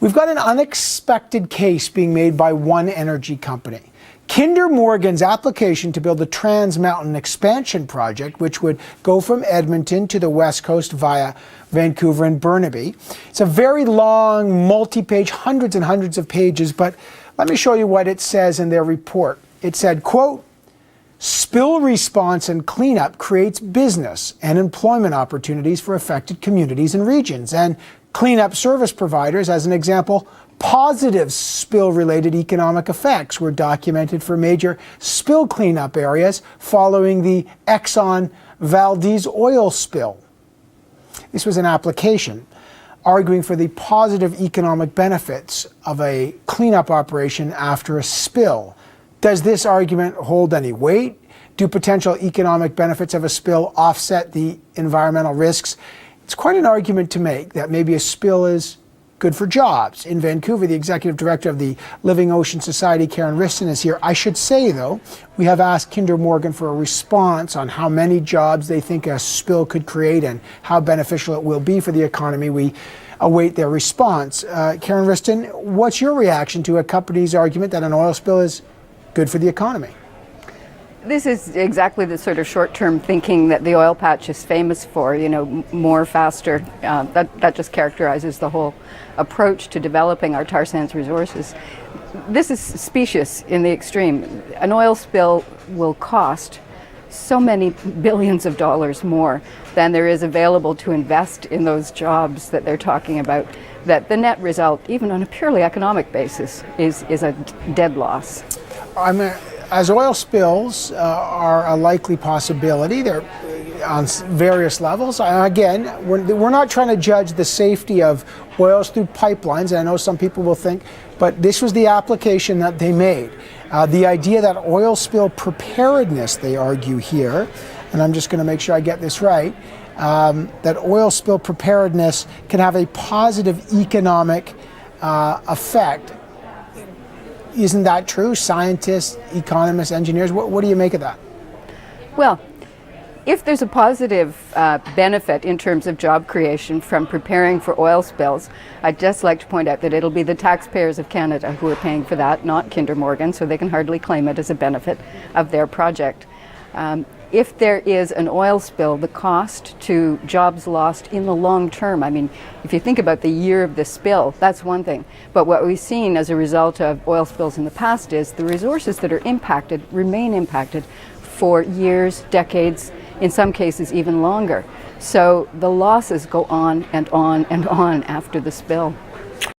We've got an unexpected case being made by one energy company. Kinder Morgan's application to build the Trans Mountain expansion project, which would go from Edmonton to the west coast via Vancouver and Burnaby. It's a very long, multi-page, hundreds and hundreds of pages, but let me show you what it says in their report. It said, quote, "Spill response and cleanup creates business and employment opportunities for affected communities and regions. And cleanup service providers, as an example, positive spill-related economic effects were documented for major spill cleanup areas following the Exxon Valdez oil spill." This was an application arguing for the positive economic benefits of a cleanup operation after a spill. Does this argument hold any weight? Do potential economic benefits of a spill offset the environmental risks? It's quite an argument to make that maybe a spill is good for jobs. In Vancouver, the executive director of the Living Ocean Society, Karen Riston, is here. I should say, though, we have asked Kinder Morgan for a response on how many jobs they think a spill could create and how beneficial it will be for the economy. We await their response. Karen Riston, what's your reaction to a company's argument that an oil spill is good for the economy? This is exactly the sort of short-term thinking that the oil patch is famous for, more, faster. That just characterizes the whole approach to developing our tar sands resources. This is specious in the extreme. An oil spill will cost so many billions of dollars more than there is available to invest in those jobs that they're talking about, that the net result, even on a purely economic basis, is a dead loss. As oil spills are a likely possibility, they're on various levels. Again, we're not trying to judge the safety of oils through pipelines, and I know some people will think, but this was the application that they made. The idea that oil spill preparedness, they argue here, and I'm just going to make sure I get this right, that oil spill preparedness can have a positive economic effect. Isn't that true? Scientists, economists, engineers, what do you make of that? Well, if there's a positive benefit in terms of job creation from preparing for oil spills, I'd just like to point out that it'll be the taxpayers of Canada who are paying for that, not Kinder Morgan, so they can hardly claim it as a benefit of their project. If there is an oil spill, the cost to jobs lost in the long term, if you think about the year of the spill, that's one thing. But what we've seen as a result of oil spills in the past is the resources that are impacted remain impacted for years, decades, in some cases even longer. So the losses go on and on and on after the spill.